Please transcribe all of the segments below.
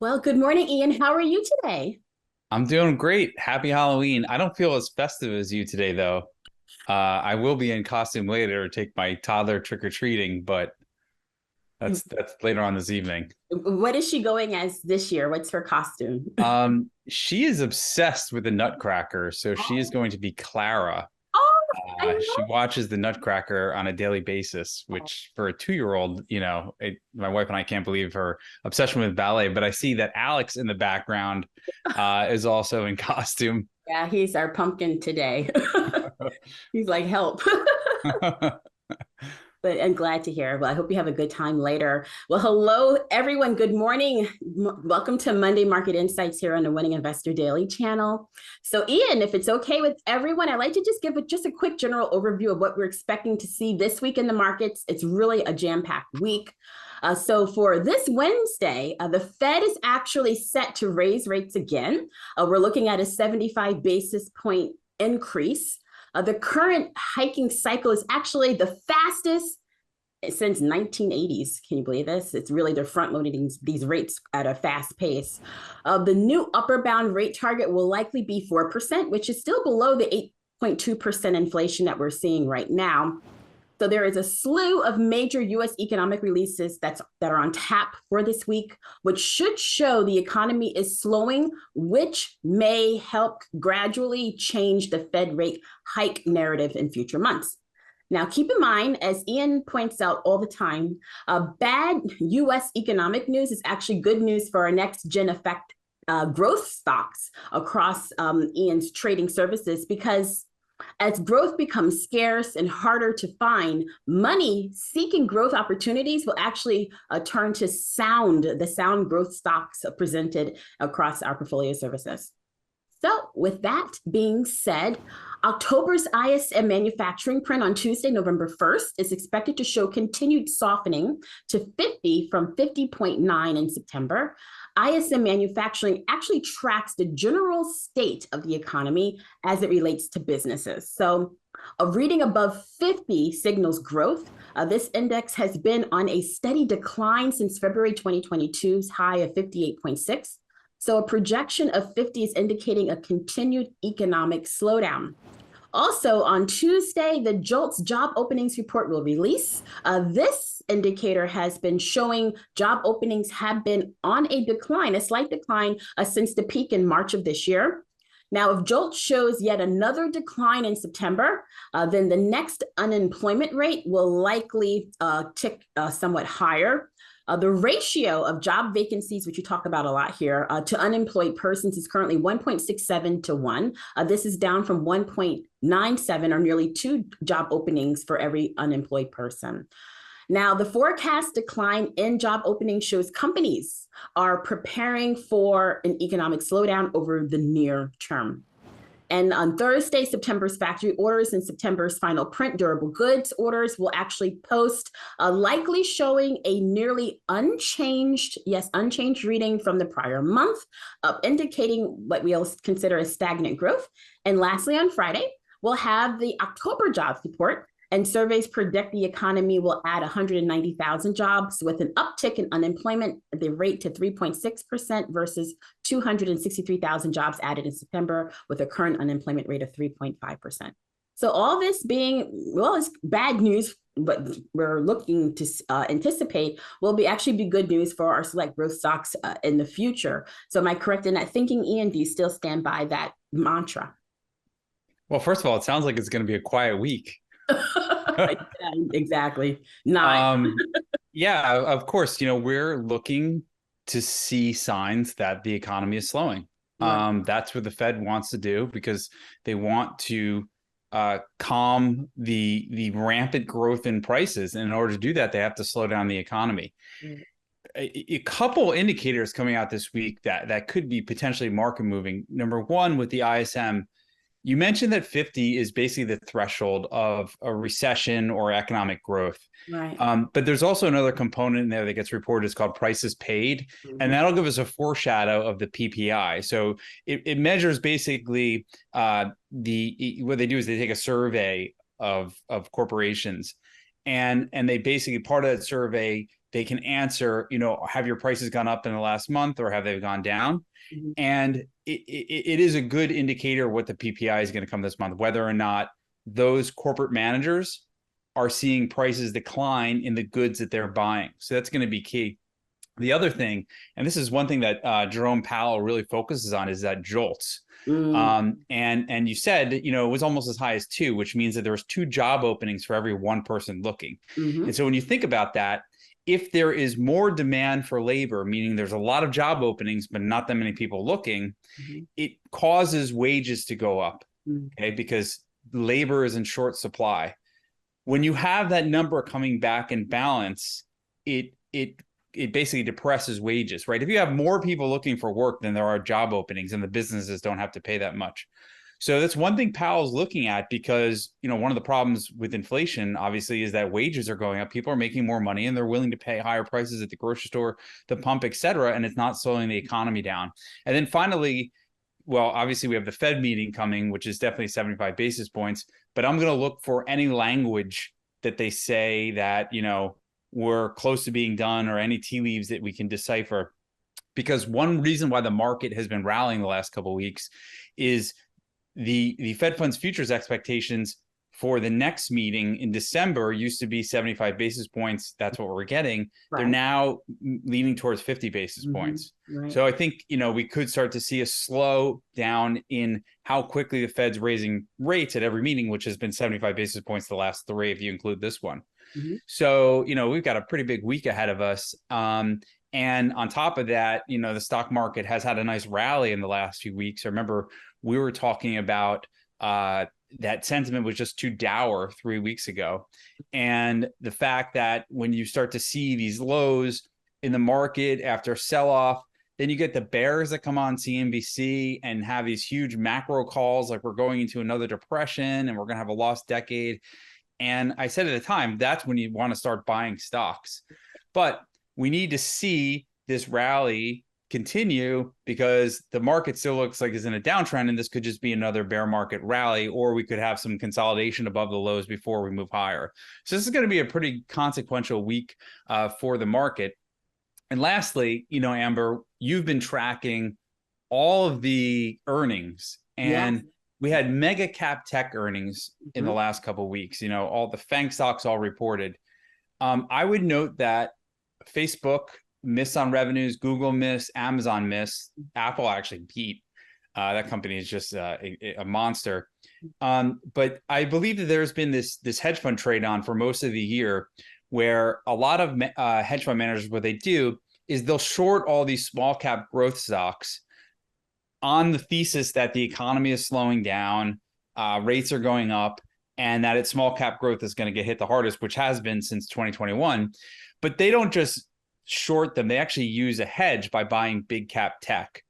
Well, good morning, Ian. How are you today? I'm doing great. Happy Halloween. I don't feel as festive as you today, though. I will be in costume later to take my toddler trick-or-treating, but that's later on this evening. What is she going as this year? What's her costume? She is obsessed with the Nutcracker, so she is Oh, going to be Clara. oh, I She love watches the Nutcracker on a daily basis, that. which for a 2-year-old, my wife and I can't believe her obsession with ballet. But I see that Alex in the background is also in costume. Yeah, he's our pumpkin today. He's like, help. But I'm glad to hear. Well, I hope you have a good time later. Well, hello, everyone. Good morning. Welcome to Monday Market Insights here on the Winning Investor Daily channel. So, Ian, if it's okay with everyone, I'd like to just give just a quick general overview of what we're expecting to see this week in the markets. It's really a jam-packed week. So for this Wednesday, the Fed is actually set to raise rates again. We're looking at a 75 basis point increase. The current hiking cycle is actually the fastest since 1980s. Can you believe this? It's really they're front loading these rates at a fast pace. The new upper bound rate target will likely be 4%, which is still below the 8.2% inflation that we're seeing right now. So there is a slew of major U.S. economic releases that are on tap for this week, which should show the economy is slowing, which may help gradually change the Fed rate hike narrative in future months. Now, keep in mind, as Ian points out all the time, bad U.S. economic news is actually good news for our next gen effect growth stocks across Ian's trading services, because as growth becomes scarce and harder to find, money seeking growth opportunities will actually turn to the sound growth stocks presented across our portfolio services. So, with that being said, October's ISM manufacturing print on Tuesday, November 1st, is expected to show continued softening to 50 from 50.9 in September. ISM manufacturing actually tracks the general state of the economy as it relates to businesses. So, a reading above 50 signals growth. This index has been on a steady decline since February 2022's high of 58.6. So a projection of 50 is indicating a continued economic slowdown. Also on Tuesday, the JOLTS job openings report will release. This indicator has been showing job openings have been on a decline, a slight decline since the peak in March of this year. Now, if JOLT shows yet another decline in September, then the next unemployment rate will likely tick somewhat higher. The ratio of job vacancies, which you talk about a lot here, to unemployed persons is currently 1.67 to 1. This is down from 1.97, or nearly 2 job openings for every unemployed person. Now, the forecast decline in job openings shows companies are preparing for an economic slowdown over the near term. And on Thursday, September's factory orders and September's final print durable goods orders will actually post, likely showing a nearly unchanged reading from the prior month, indicating what we'll consider a stagnant growth. And lastly, on Friday, we'll have the October jobs report, and surveys predict the economy will add 190,000 jobs with an uptick in unemployment, the rate to 3.6% versus 263,000 jobs added in September with a current unemployment rate of 3.5%. So all this being, well, it's bad news, but we're looking to anticipate will actually be good news for our select growth stocks in the future. So am I correct in that thinking, Ian? Do you still stand by that mantra? Well, first of all, it sounds like it's going to be a quiet week. Yeah, exactly. Not. um, yeah, of course, we're looking to see signs that the economy is slowing. Right. That's what the Fed wants to do because they want to calm the rampant growth in prices. And in order to do that, they have to slow down the economy. Right. A couple indicators coming out this week that could be potentially market moving. Number one, with the ISM, you mentioned that 50 is basically the threshold of a recession or economic growth. Right. But there's also another component in there that gets reported. It's called prices paid. And Mhm. that'll give us a foreshadow of the PPI. So it measures basically what they do is they take a survey of corporations and they basically, part of that survey, they can answer, have your prices gone up in the last month or have they gone down? Mhm. And it is a good indicator what the PPI is going to come this month, whether or not those corporate managers are seeing prices decline in the goods that they're buying. So that's going to be key. The other thing, and this is one thing that Jerome Powell really focuses on, is that jolts. Mm. And you said, it was almost as high as 2, which means that there was 2 job openings for every 1 person looking. Mhm. And so when you think about that, if there is more demand for labor, meaning there's a lot of job openings, but not that many people looking, Mhm. it causes wages to go up, Mhm. okay? Because labor is in short supply. When you have that number coming back in balance, it basically depresses wages, right? If you have more people looking for work than there are job openings, and the businesses don't have to pay that much. So that's one thing Powell's looking at, because, one of the problems with inflation, obviously, is that wages are going up. People are making more money and they're willing to pay higher prices at the grocery store, the pump, et cetera. And it's not slowing the economy down. And then finally, well, obviously we have the Fed meeting coming, which is definitely 75 basis points, but I'm going to look for any language that they say that, we're close to being done, or any tea leaves that we can decipher. Because one reason why the market has been rallying the last couple of weeks is the Fed funds futures expectations for the next meeting in December used to be 75 basis points. That's what we're getting. They're Right. now leaning towards 50 basis points. Right. So I think, we could start to see a slow down in how quickly the Fed's raising rates at every meeting, which has been 75 basis points the last 3, if you include this one. Mhm. So, we've got a pretty big week ahead of us. And on top of that, the stock market has had a nice rally in the last few weeks. I remember we were talking about that sentiment was just too dour 3 weeks ago. And the fact that when you start to see these lows in the market after sell-off, then you get the bears that come on CNBC and have these huge macro calls like we're going into another depression and we're going to have a lost decade. And I said at the time, that's when you want to start buying stocks. But we need to see this rally continue, because the market still looks like it's in a downtrend, and this could just be another bear market rally, or we could have some consolidation above the lows before we move higher. So this is going to be a pretty consequential week for the market. And lastly, Amber, you've been tracking all of the earnings, Yes. and we had mega cap tech earnings in the Mhm. last couple of weeks. All the FANG stocks all reported. I would note that Facebook missed on revenues, Google missed, Amazon missed, Apple actually beat. That company is just a monster. But I believe that there's been this hedge fund trade on for most of the year, where a lot of hedge fund managers, what they do is they'll short all these small cap growth stocks on the thesis that the economy is slowing down, rates are going up, and that its small cap growth is going to get hit the hardest, which has been since 2021. But they don't just short them. They actually use a hedge by buying big cap tech.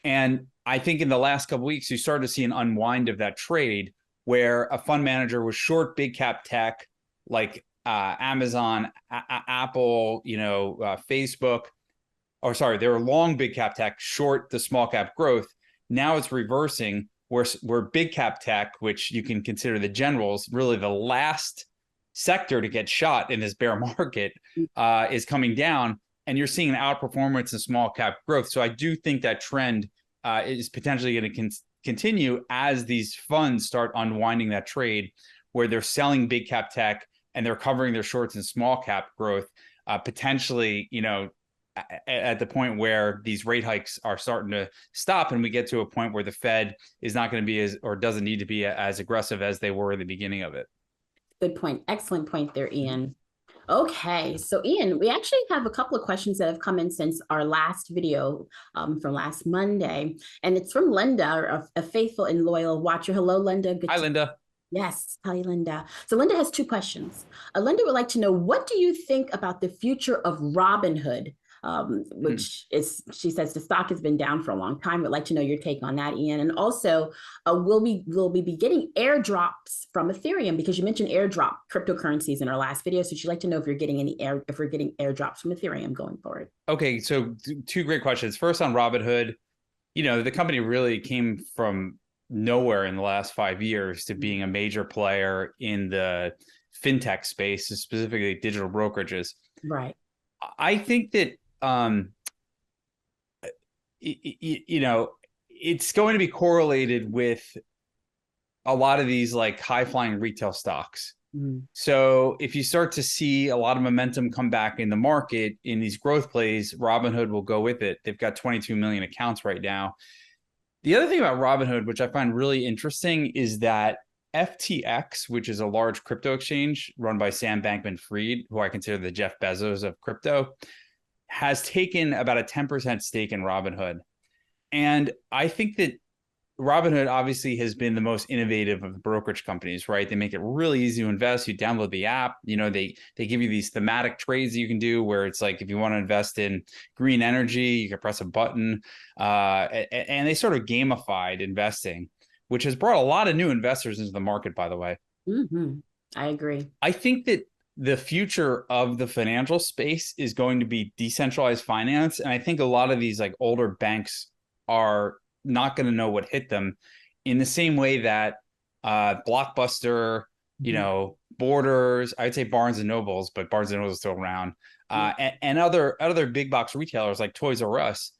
And I think in the last couple of weeks, you started to see an unwind of that trade, where a fund manager was short big cap tech like Amazon, Apple, Facebook. Or sorry, they were long big cap tech, short the small cap growth. Now it's reversing, where big cap tech, which you can consider the generals, really the last sector to get shot in this bear market, is coming down, and you're seeing an outperformance in small cap growth. So I do think that trend is potentially going to continue as these funds start unwinding that trade, where they're selling big cap tech and they're covering their shorts in small cap growth, potentially, at the point where these rate hikes are starting to stop, and we get to a point where the Fed is not going to be or doesn't need to be as aggressive as they were in the beginning of it. Good point. Excellent point there, Ian. Okay, so Ian, we actually have a couple of questions that have come in since our last video from last Monday, and it's from Linda, a faithful and loyal watcher. Hello, Linda. Hi, Linda. Yes, hi, Linda. So Linda has 2 questions. Linda would like to know, what do you think about the future of Robinhood? Which is, she says the stock has been down for a long time. Would like to know your take on that, Ian. And also, will we be getting airdrops from Ethereum? Because you mentioned airdrop cryptocurrencies in our last video. So she'd like to know if we're getting airdrops from Ethereum going forward. Okay, so 2 great questions. First, on Robinhood, the company really came from nowhere in the last 5 years to being a major player in the fintech space, specifically digital brokerages. Right. I think that you know, it's going to be correlated with a lot of these like high flying retail stocks. Mm. So if you start to see a lot of momentum come back in the market in these growth plays, Robinhood will go with it. They've got 22 million accounts right now. The other thing about Robinhood, which I find really interesting, is that FTX, which is a large crypto exchange run by Sam Bankman-Fried, who I consider the Jeff Bezos of crypto, has taken about a 10% stake in Robinhood. And I think that Robinhood obviously has been the most innovative of the brokerage companies, right? They make it really easy to invest. You download the app, you know, they give you these thematic trades you can do where it's like if you want to invest in green energy, you can press a button. And they sort of gamified investing, which has brought a lot of new investors into the market, by the way. Mm-hmm. I agree. I think that the future of the financial space is going to be decentralized finance. And I think a lot of these like older banks are not going to know what hit them in the same way that Blockbuster, you know, Borders, I'd say Barnes and Nobles, but Barnes and Nobles is still around, and other big box retailers like Toys R Us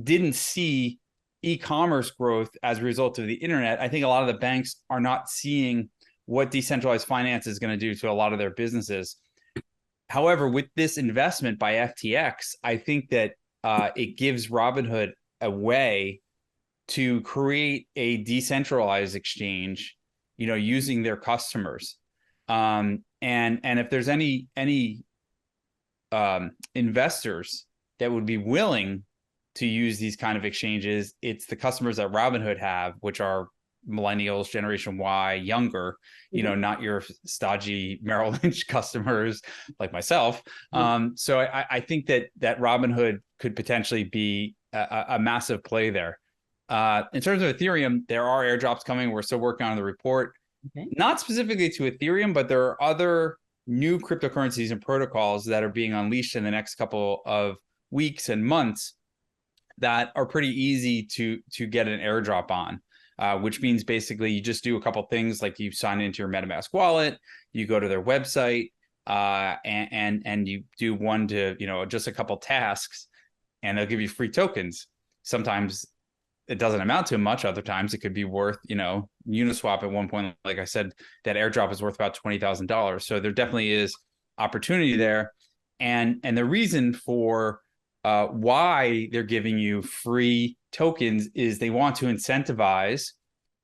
didn't see e-commerce growth as a result of the internet. I think a lot of the banks are not seeing what decentralized finance is going to do to a lot of their businesses. However, with this investment by FTX, I think that it gives Robinhood a way to create a decentralized exchange, you know, using their customers. And if there's any investors that would be willing to use these kind of exchanges, it's the customers that Robinhood have, which are millennials, Generation Y, younger, you know, not your stodgy Merrill Lynch customers like myself. So I think that Robinhood could potentially be a massive play there. In terms of Ethereum, there are airdrops coming. We're still working on the report, not specifically to Ethereum, but there are other new cryptocurrencies and protocols that are being unleashed in the next couple of weeks and months that are pretty easy to get an airdrop on. Which means basically you just do a couple things, like you sign into your MetaMask wallet, you go to their website, and you do one to, you know, just a couple tasks, and they'll give you free tokens. Sometimes it doesn't amount to much. Other times it could be worth, you know, Uniswap at one point, like I said, that airdrop is worth about $20,000. So there definitely is opportunity there. And the reason for why they're giving you free tokens is they want to incentivize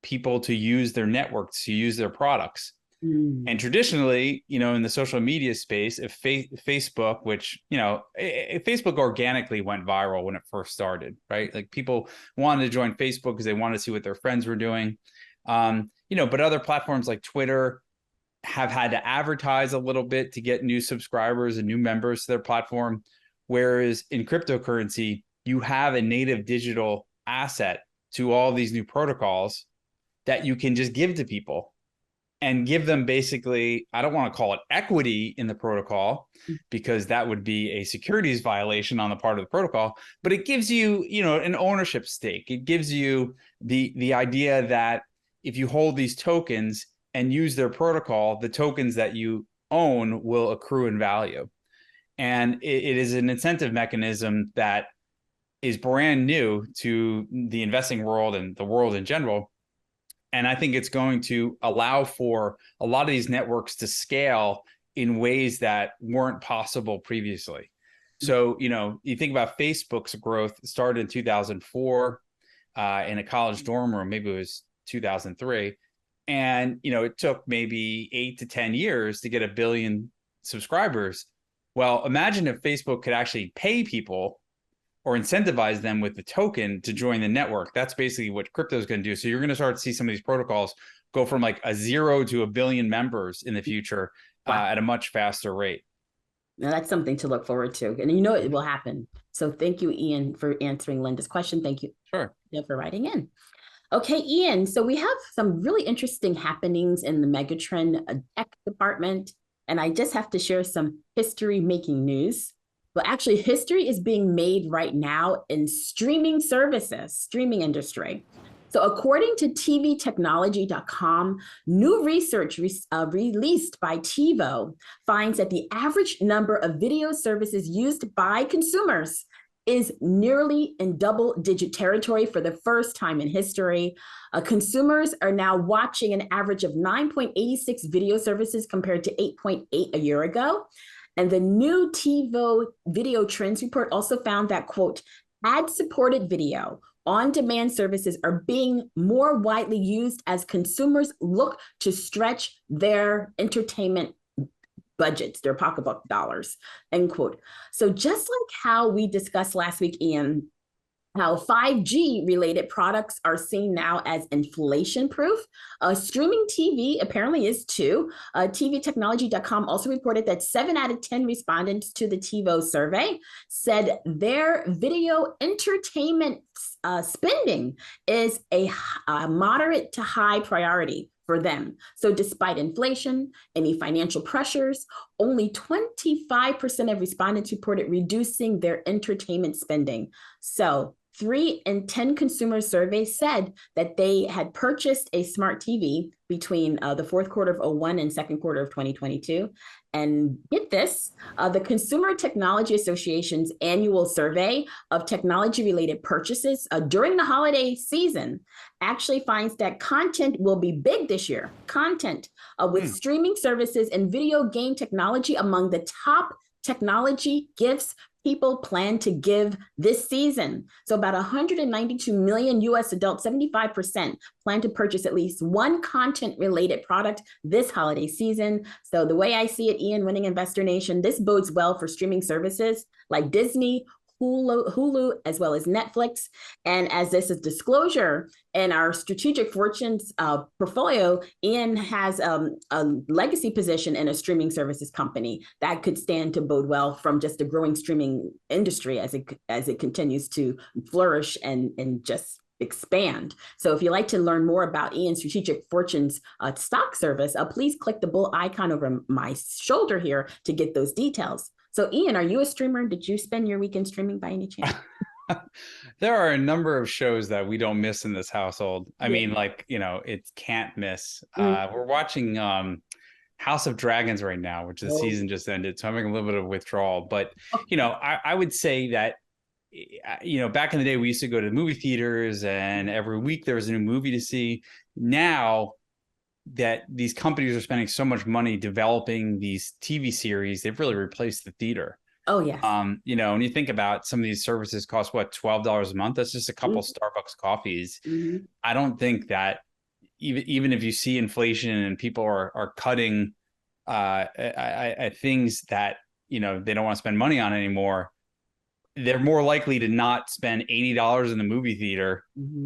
people to use their networks, to use their products. And traditionally, you know, in the social media space, if Facebook, which, you know, Facebook organically went viral when it first started, right? Like people wanted to join Facebook because they wanted to see what their friends were doing. You know, but other platforms like Twitter have had to advertise a little bit to get new subscribers and new members to their platform. Whereas in cryptocurrency, you have a native digital asset to all these new protocols that you can just give to people and give them basically, I don't want to call it equity in the protocol because that would be a securities violation on the part of the protocol, but it gives you, you know, an ownership stake. It gives you the idea that if you hold these tokens and use their protocol, the tokens that you own will accrue in value. And it is an incentive mechanism that is brand new to the investing world and the world in general. And I think it's going to allow for a lot of these networks to scale in ways that weren't possible previously. So, you know, you think about Facebook's growth started in 2004 in a college dorm room, maybe it was 2003. And, you know, it took maybe 8 to 10 years to get 1 billion subscribers. Well, imagine if Facebook could actually pay people or incentivize them with the token to join the network. That's basically what crypto is going to do. So you're going to start to see some of these protocols go from like a 0 to 1 billion members in the future at a much faster rate. Now that's something to look forward to. And you know it will happen. So thank you, Ian, for answering Linda's question. Thank you for writing in. Okay, Ian, so we have some really interesting happenings in the Megatrend tech department. And I just have to share some history-making news. Well, actually, history is being made right now in streaming services, streaming industry. So according to tvtechnology.com, new research released by TiVo finds that the average number of video services used by consumers is nearly in double-digit territory for the first time in history. Consumers are now watching an average of 9.86 video services compared to 8.8 a year ago. And the new TiVo Video Trends Report also found that, quote, ad-supported video on-demand services are being more widely used as consumers look to stretch their entertainment budgets, their pocketbook dollars, end quote. So just like how we discussed last week, Ian, how 5G related products are seen now as inflation-proof. Streaming TV apparently is too. tvtechnology.com also reported that 7 out of 10 respondents to the TiVo survey said their video entertainment spending is a moderate to high priority for them. So despite inflation, any financial pressures, only 25% of respondents reported reducing their entertainment spending. So 3 in 10 consumer surveys said that they had purchased a smart TV between the fourth quarter of 2001 and second quarter of 2022. And get this, the Consumer Technology Association's annual survey of technology-related purchases during the holiday season actually finds that content will be big this year. Content with streaming services and video game technology among the top technology gifts people plan to give this season. So about 192 million US adults, 75%, plan to purchase at least one content-related product this holiday season. So the way I see it, Ian, winning Investor Nation, this bodes well for streaming services like Disney, Hulu, as well as Netflix. And as this is disclosure in our strategic fortunes portfolio, Ian has a legacy position in a streaming services company that could stand to bode well from just a growing streaming industry as it continues to flourish and just expand. So if you'd like to learn more about Ian's Strategic Fortunes stock service, please click the bull icon over my shoulder here to get those details. So Ian, are you a streamer? Did you spend your weekend streaming by any chance? There are a number of shows that we don't miss in this household. I mean, like, it can't miss. We're watching House of Dragons right now, which the season just ended. So I'm having a little bit of withdrawal. But, I would say that, back in the day, we used to go to movie theaters and every week there was a new movie to see. Now that these companies are spending so much money developing these TV series, they've really replaced the theater. Oh, yes. When you think about some of these services cost what, $12 a month? That's just a couple Starbucks coffees. I don't think that even if you see inflation and people are cutting things that, they don't want to spend money on anymore, they're more likely to not spend $80 in the movie theater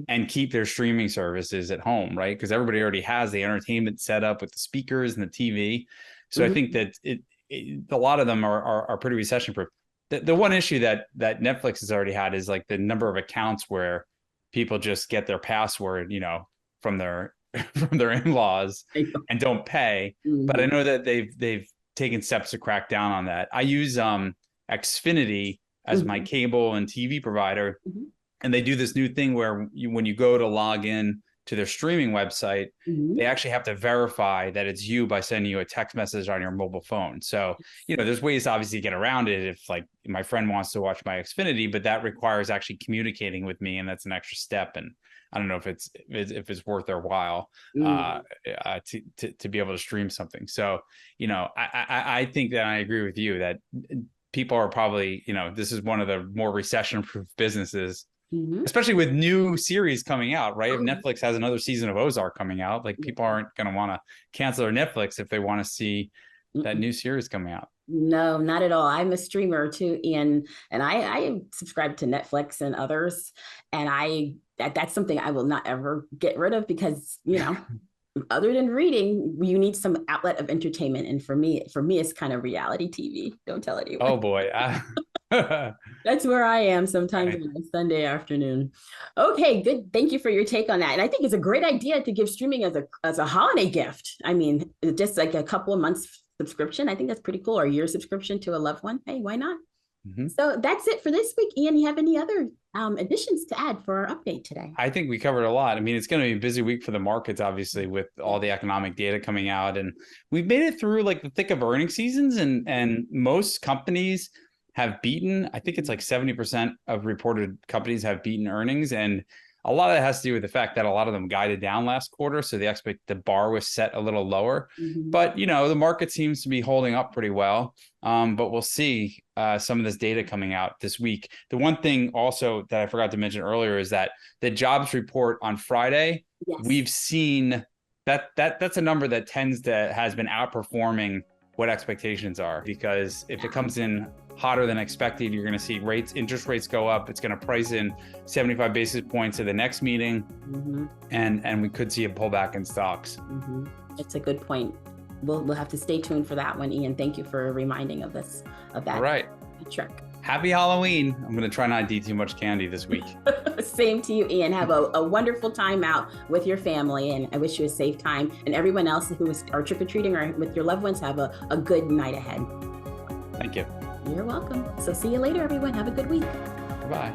and keep their streaming services at home, right? Because everybody already has the entertainment set up with the speakers and the TV. So I think that a lot of them are pretty recession-proof. The one issue that Netflix has already had is like the number of accounts where people just get their password, from their in-laws and don't pay. But I know that they've taken steps to crack down on that. I use Xfinity as my cable and TV provider. And they do this new thing where when you go to log in to their streaming website, they actually have to verify that it's you by sending you a text message on your mobile phone. So, there's ways to obviously get around it if like my friend wants to watch my Xfinity, but that requires actually communicating with me. And that's an extra step. And I don't know if it's worth their while to be able to stream something. So, I think that I agree with you that people are probably, this is one of the more recession-proof businesses, especially with new series coming out, right? If Netflix has another season of Ozark coming out, like people aren't going to want to cancel their Netflix if they want to see that new series coming out. No, not at all. I'm a streamer too, Ian, and I subscribe to Netflix and others, and that's something I will not ever get rid of because, other than reading, you need some outlet of entertainment. And for me, it's kind of reality TV. Don't tell anyone. Oh boy. That's where I am sometimes on a Sunday afternoon. Okay, good. Thank you for your take on that. And I think it's a great idea to give streaming as a holiday gift. I mean, just like a couple of months subscription. I think that's pretty cool. Or a year subscription to a loved one. Hey, why not? Mm-hmm. So that's it for this week. Ian, you have any other additions to add for our update today? I think we covered a lot. I mean, it's going to be a busy week for the markets, obviously, with all the economic data coming out, and we've made it through like the thick of earnings seasons, and most companies have beaten. I think it's like 70% of reported companies have beaten earnings, and a lot of that has to do with the fact that a lot of them guided down last quarter, so the bar was set a little lower. Mm-hmm. But the market seems to be holding up pretty well. But we'll see some of this data coming out this week. The one thing also that I forgot to mention earlier is that the jobs report on Friday, Yes. we've seen that's a number that has been outperforming what expectations are, because if it comes in hotter than expected, you're going to see interest rates go up. It's going to price in 75 basis points to the next meeting, Mm-hmm. and we could see a pullback in stocks. Mm-hmm. It's a good point. We'll have to stay tuned for that one, Ian. Thank you for reminding of that. All right. Trick. Happy Halloween. I'm going to try not to eat too much candy this week. Same to you, Ian. Have a wonderful time out with your family, and I wish you a safe time. And everyone else who are trick-or-treating or with your loved ones, have a good night ahead. Thank you. You're welcome. So see you later, everyone. Have a good week. Bye.